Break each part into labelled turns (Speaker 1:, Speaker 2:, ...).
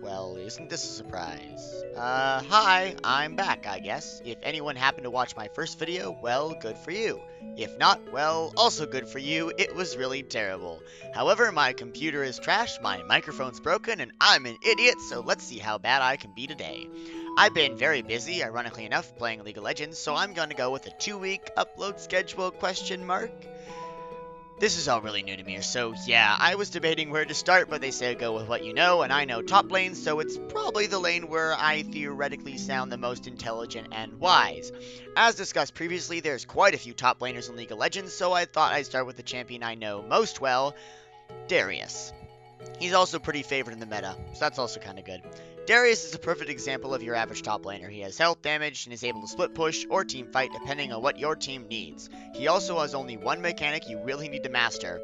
Speaker 1: Well, isn't this a surprise? Hi, I'm back, I guess. If anyone happened to watch my first video, well, good for you. If not, well, also good for you, it was really terrible. However, my computer is trashed, my microphone's broken, and I'm an idiot, so let's see how bad I can be today. I've been very busy, ironically enough, playing League of Legends, so I'm gonna go with a 2-week upload schedule question mark. This is all really new to me, so yeah, I was debating where to start, but they say go with what you know, and I know top lane, so it's probably the lane where I theoretically sound the most intelligent and wise. As discussed previously, there's quite a few top laners in League of Legends, so I thought I'd start with the champion I know most well, Darius. He's also pretty favored in the meta, so that's also kind of good. Darius is a perfect example of your average top laner. He has health damage and is able to split push or team fight depending on what your team needs. He also has only one mechanic you really need to master,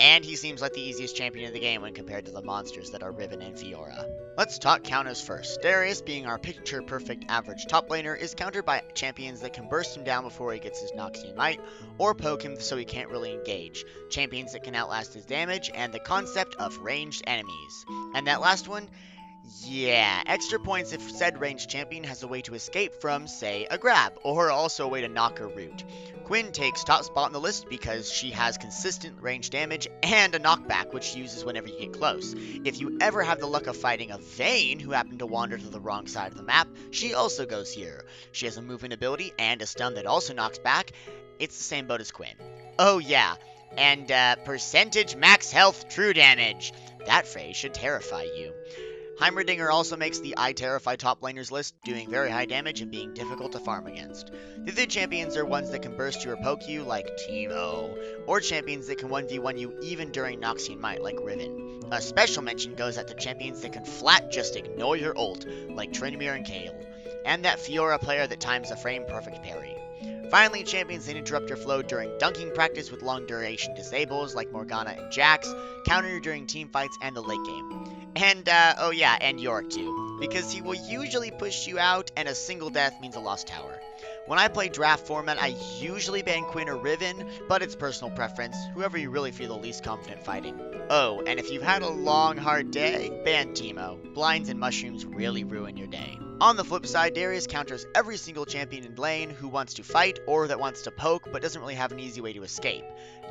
Speaker 1: and he seems like the easiest champion in the game when compared to the monsters that are Riven and Fiora. Let's talk counters first. Darius, being our picture-perfect average top laner, is countered by champions that can burst him down before he gets his Noxian Might, or poke him so he can't really engage, champions that can outlast his damage, and the concept of ranged enemies. And that last one? Yeah, extra points if said ranged champion has a way to escape from, say, a grab, or also a way to knock a root. Quinn takes top spot on the list because she has consistent range damage and a knockback, which she uses whenever you get close. If you ever have the luck of fighting a Vayne who happened to wander to the wrong side of the map, she also goes here. She has a movement ability and a stun that also knocks back. It's the same boat as Quinn. Oh yeah, and percentage max health true damage. That phrase should terrify you. Heimerdinger also makes the I Terrify top laners list, doing very high damage and being difficult to farm against. The other champions are ones that can burst you or poke you, like Teemo, or champions that can 1v1 you even during Noxian Might, like Riven. A special mention goes out to champions that can flat just ignore your ult, like Tryndamere and Kayle, and that Fiora player that times a frame-perfect parry. Finally, champions that interrupt your flow during dunking practice with long duration disables like Morgana and Jax, counter you during team fights and the late game. And, oh yeah, and Yorick too, because he will usually push you out and a single death means a lost tower. When I play draft format, I usually ban Quinn or Riven, but it's personal preference, whoever you really feel the least confident fighting. Oh, and if you've had a long, hard day, ban Teemo. Blinds and mushrooms really ruin your day. On the flip side, Darius counters every single champion in lane who wants to fight or that wants to poke but doesn't really have an easy way to escape.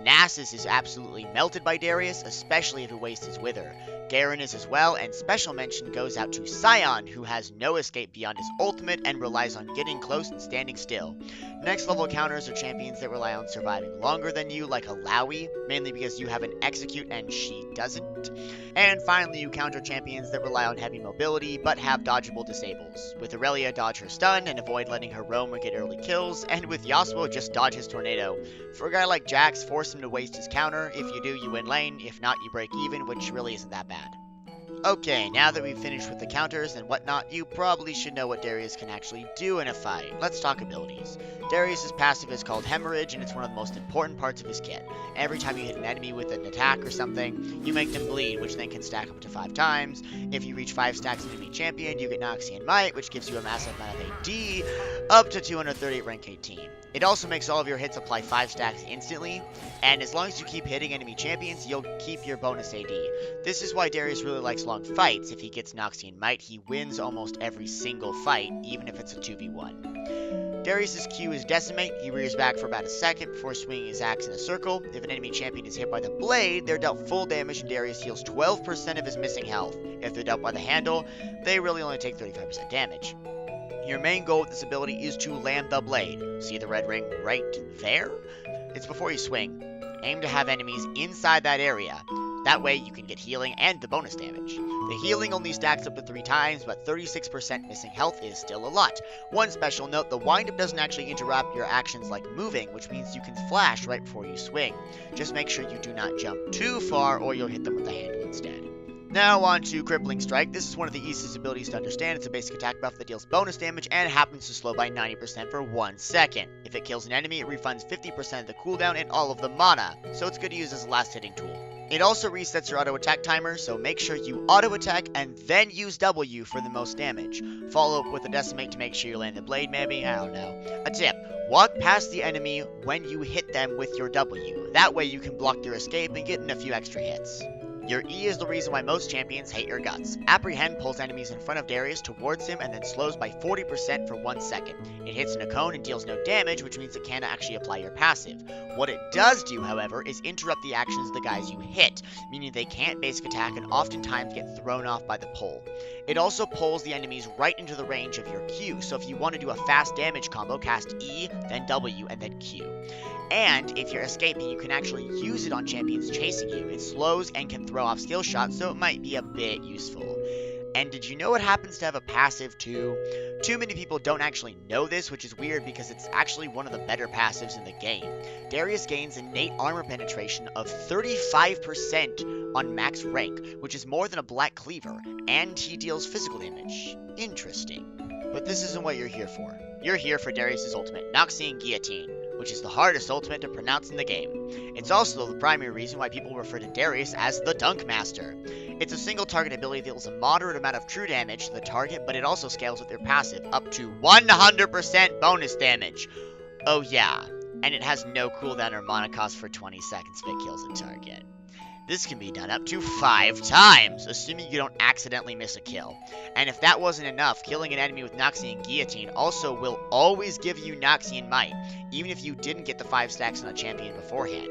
Speaker 1: Nasus is absolutely melted by Darius, especially if he wastes his Wither. Garen is as well, and special mention goes out to Sion, who has no escape beyond his ultimate and relies on getting close and standing still. Next level counters are champions that rely on surviving longer than you, like a Lowy, mainly because you have an execute and she doesn't. And finally, you counter champions that rely on heavy mobility but have dodgeable disables. With Aurelia, dodge her stun and avoid letting her roam or get early kills, and with Yasuo, just dodge his tornado. For a guy like Jax, force him to waste his counter. If you do, you win lane. If not, you break even, which really isn't that bad. Okay, now that we've finished with the counters and whatnot, you probably should know what Darius can actually do in a fight. Let's talk abilities. Darius' passive is called Hemorrhage, and it's one of the most important parts of his kit. Every time you hit an enemy with an attack or something, you make them bleed, which then can stack up to 5 times. If you reach 5 stacks of enemy champion, you get Noxian Might, which gives you a massive amount of AD, up to 238 rank 18. It also makes all of your hits apply 5 stacks instantly, and as long as you keep hitting enemy champions, you'll keep your bonus AD. This is why Darius really likes long fights. If he gets Noxian Might, he wins almost every single fight, even if it's a 2v1. Darius' Q is Decimate. He rears back for about a second before swinging his axe in a circle. If an enemy champion is hit by the blade, they're dealt full damage and Darius heals 12% of his missing health. If they're dealt by the handle, they really only take 35% damage. Your main goal with this ability is to land the blade. See the red ring right there? It's before you swing. Aim to have enemies inside that area. That way you can get healing and the bonus damage. The healing only stacks up to 3 times, but 36% missing health is still a lot. One special note, the windup doesn't actually interrupt your actions like moving, which means you can flash right before you swing. Just make sure you do not jump too far or you'll hit them with the handle instead. Now on to Crippling Strike. This is one of the easiest abilities to understand. It's a basic attack buff that deals bonus damage and happens to slow by 90% for 1 second. If it kills an enemy, it refunds 50% of the cooldown and all of the mana, so it's good to use as a last hitting tool. It also resets your auto attack timer, so make sure you auto attack and then use W for the most damage. Follow up with a decimate to make sure you land the blade, maybe? I don't know. A tip: walk past the enemy when you hit them with your W. That way you can block their escape and get in a few extra hits. Your E is the reason why most champions hate your guts. Apprehend pulls enemies in front of Darius towards him and then slows by 40% for 1 second. It hits in a cone and deals no damage, which means it can't actually apply your passive. What it does do, however, is interrupt the actions of the guys you hit, meaning they can't basic attack and oftentimes get thrown off by the pull. It also pulls the enemies right into the range of your Q, so if you want to do a fast damage combo, cast E, then W, and then Q. And if you're escaping, you can actually use it on champions chasing you. It slows and can throw off skill shots, so it might be a bit useful. And did you know it happens to have a passive too? Too many people don't actually know this, which is weird because it's actually one of the better passives in the game. Darius gains innate armor penetration of 35% on max rank, which is more than a Black Cleaver, and he deals physical damage. Interesting. But this isn't what you're here for. You're here for Darius' ultimate, Noxian Guillotine, which is the hardest ultimate to pronounce in the game. It's also the primary reason why people refer to Darius as the Dunk Master. It's a single target ability that deals a moderate amount of true damage to the target, but it also scales with your passive, up to 100% bonus damage. Oh yeah, and it has no cooldown or mana cost for 20 seconds if it kills a target. This can be done up to 5 times, assuming you don't accidentally miss a kill. And if that wasn't enough, killing an enemy with Noxian Guillotine also will always give you Noxian Might, even if you didn't get the 5 stacks on a champion beforehand.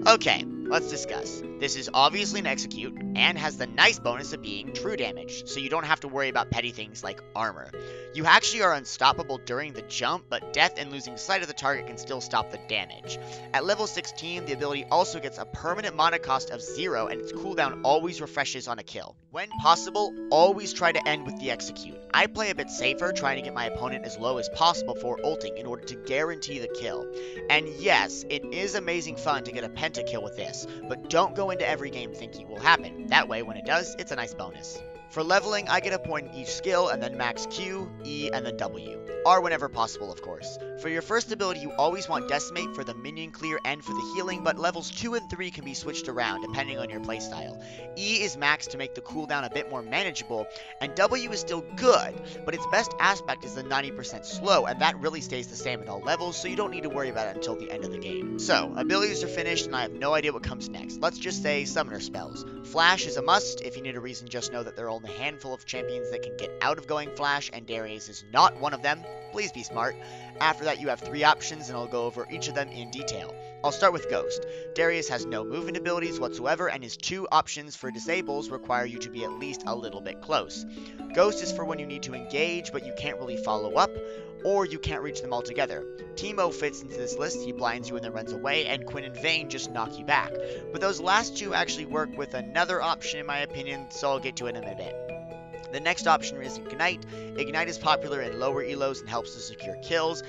Speaker 1: Okay, let's discuss. This is obviously an execute, and has the nice bonus of being true damage, so you don't have to worry about petty things like armor. You actually are unstoppable during the jump, but death and losing sight of the target can still stop the damage. At level 16, the ability also gets a permanent mana cost of 0, and its cooldown always refreshes on a kill. When possible, always try to end with the execute. I play a bit safer, trying to get my opponent as low as possible before ulting in order to guarantee the kill. And yes, it is amazing fun to get a pentakill with this, but don't go into every game thinking it will happen. That way, when it does, it's a nice bonus. For leveling, I get a point in each skill, and then max Q, E, and then W. R whenever possible, of course. For your first ability, you always want Decimate for the minion clear and for the healing, but levels 2 and 3 can be switched around depending on your playstyle. E is maxed to make the cooldown a bit more manageable, and W is still good, but its best aspect is the 90% slow, and that really stays the same at all levels, so you don't need to worry about it until the end of the game. So, abilities are finished, and I have no idea what comes next. Let's just say summoner spells. Flash is a must. If you need a reason, just know that there are only a handful of champions that can get out of going Flash, and Darius is not one of them. Please be smart. After that, you have 3 options, and I'll go over each of them in detail. I'll start with Ghost. Darius has no movement abilities whatsoever, and his 2 options for disables require you to be at least a little bit close. Ghost is for when you need to engage, but you can't really follow up, or you can't reach them altogether. Teemo fits into this list. He blinds you and then runs away, and Quinn and Vayne just knock you back. But those last 2 actually work with another option in my opinion, so I'll get to it in a bit. The next option is Ignite. Ignite is popular in lower elos and helps to secure kills.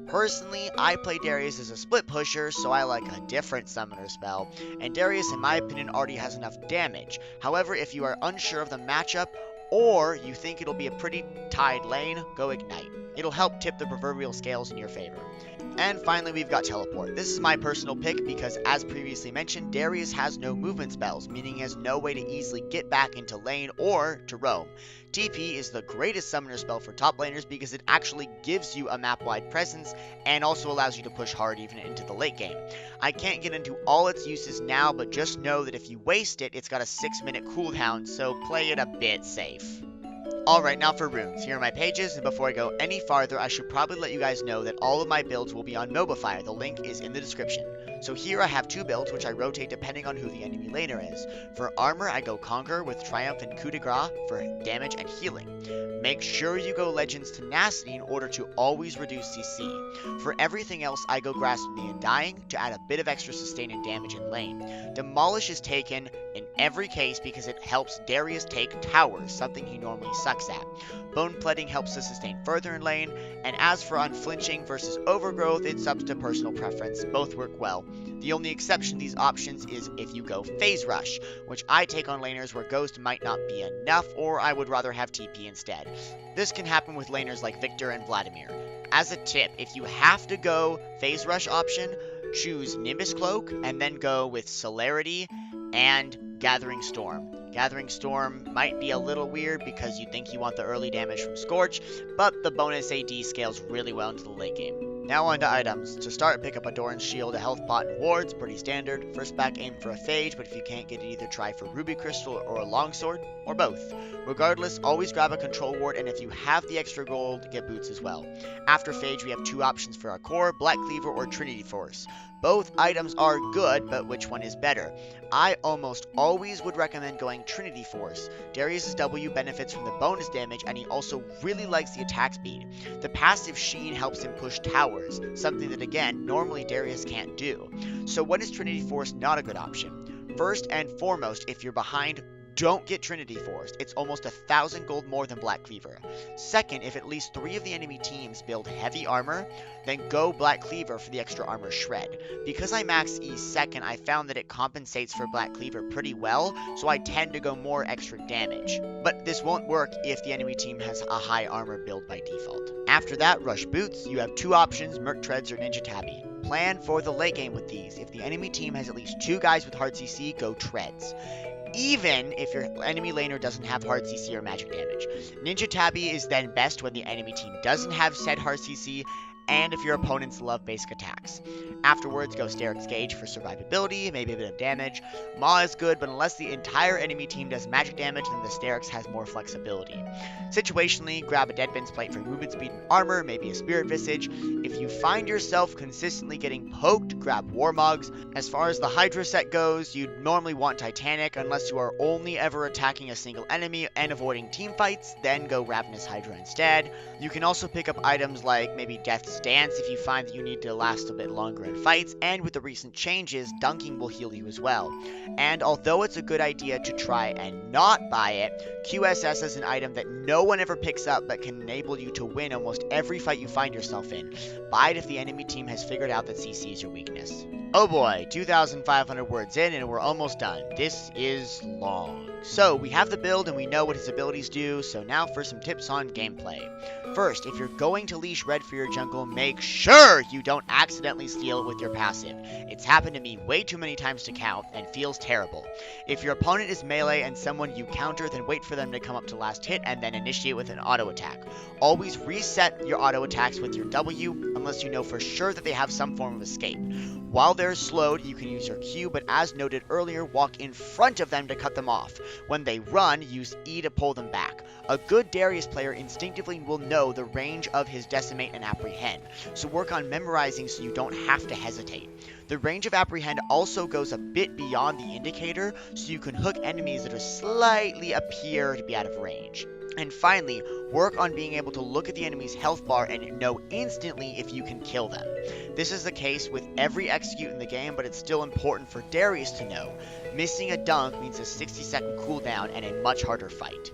Speaker 1: Personally, I play Darius as a split pusher, so I like a different summoner spell, and Darius, in my opinion, already has enough damage. However, if you are unsure of the matchup, or you think it'll be a pretty tied lane, go Ignite. It'll help tip the proverbial scales in your favor. And finally, we've got Teleport. This is my personal pick because, as previously mentioned, Darius has no movement spells, meaning he has no way to easily get back into lane or to roam. TP is the greatest summoner spell for top laners because it actually gives you a map-wide presence and also allows you to push hard even into the late game. I can't get into all its uses now, but just know that if you waste it, it's got a 6-minute cooldown, so play it a bit safe. Alright, now for runes. Here are my pages, and before I go any farther, I should probably let you guys know that all of my builds will be on Mobifier. The link is in the description. So here I have 2 builds, which I rotate depending on who the enemy laner is. For armor, I go Conquer with Triumph and Coup de Grace for damage and healing. Make sure you go Legends Tenacity in order to always reduce CC. For everything else, I go Grasp the Undying to add a bit of extra sustain and damage in lane. Demolish is taken in every case because it helps Darius take towers, something he normally sucks at. Bone Plating helps to sustain further in lane, and as for Unflinching versus Overgrowth, it's up to personal preference. Both work well. The only exception to these options is if you go Phase Rush, which I take on laners where Ghost might not be enough, or I would rather have TP instead. This can happen with laners like Victor and Vladimir. As a tip, if you have to go Phase Rush option, choose Nimbus Cloak, and then go with Celerity and Gathering Storm. Gathering Storm might be a little weird because you think you want the early damage from Scorch, but the bonus AD scales really well into the late game. Now on to items. To start, pick up a Doran's Shield, a health pot, and wards, pretty standard. First back, aim for a Phage, but if you can't get it, either try for Ruby Crystal or a Longsword, or both. Regardless, always grab a control ward, and if you have the extra gold, get boots as well. After Phage, we have two options for our core, Black Cleaver or Trinity Force. Both items are good, but which one is better? I almost always would recommend going Trinity Force. Darius' W benefits from the bonus damage, and he also really likes the attack speed. The passive Sheen helps him push towers, something that again, normally Darius can't do. So when is Trinity Force not a good option? First and foremost, if you're behind, don't get Trinity Force. It's almost 1,000 gold more than Black Cleaver. Second, if at least 3 of the enemy teams build heavy armor, then go Black Cleaver for the extra armor shred. Because I max E second, I found that it compensates for Black Cleaver pretty well, so I tend to go more extra damage. But this won't work if the enemy team has a high armor build by default. After that, rush boots. You have two options, Merc Treads or Ninja Tabby. Plan for the late game with these. If the enemy team has at least 2 guys with hard CC, go Treads. Even if your enemy laner doesn't have hard CC or magic damage. Ninja Tabby is then best when the enemy team doesn't have said hard CC, and if your opponents love basic attacks. Afterwards, go Steric's Gauge for survivability, maybe a bit of damage. Maw is good, but unless the entire enemy team does magic damage, then the Steric's has more flexibility. Situationally, grab a Deadbin's Plate for movement speed and armor, maybe a Spirit Visage. If you find yourself consistently getting poked, grab Warmogs. As far as the Hydra set goes, you'd normally want Titanic, unless you are only ever attacking a single enemy and avoiding team fights, then go Ravenous Hydra instead. You can also pick up items like maybe Death's Dance if you find that you need to last a bit longer in fights, and with the recent changes, dunking will heal you as well. And although it's a good idea to try and not buy it, QSS is an item that no one ever picks up but can enable you to win almost every fight you find yourself in. Buy it if the enemy team has figured out that CC is your weakness. Oh boy, 2,500 words in and we're almost done. This is long. So, we have the build and we know what his abilities do, so now for some tips on gameplay. First, if you're going to leash red for your jungle, make sure you don't accidentally steal it with your passive. It's happened to me way too many times to count, and feels terrible. If your opponent is melee and someone you counter, then wait for them to come up to last hit and then initiate with an auto attack. Always reset your auto attacks with your W, unless you know for sure that they have some form of escape. While they're slowed, you can use your Q, but as noted earlier, walk in front of them to cut them off. When they run, use E to pull them back. A good Darius player instinctively will know the range of his Decimate and Apprehend, so work on memorizing so you don't have to hesitate. The range of Apprehend also goes a bit beyond the indicator, so you can hook enemies that are slightly appear to be out of range. And finally, work on being able to look at the enemy's health bar and know instantly if you can kill them. This is the case with every execute in the game, but it's still important for Darius to know. Missing a dunk means a 60-second cooldown and a much harder fight.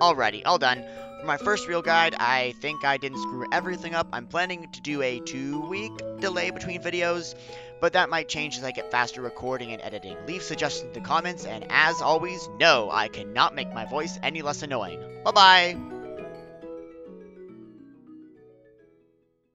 Speaker 1: Alrighty, all done. For my first real guide, I think I didn't screw everything up. I'm planning to do a 2-week delay between videos, but that might change as I get faster recording and editing. Leave suggestions in the comments, and as always, no, I cannot make my voice any less annoying. Bye-bye!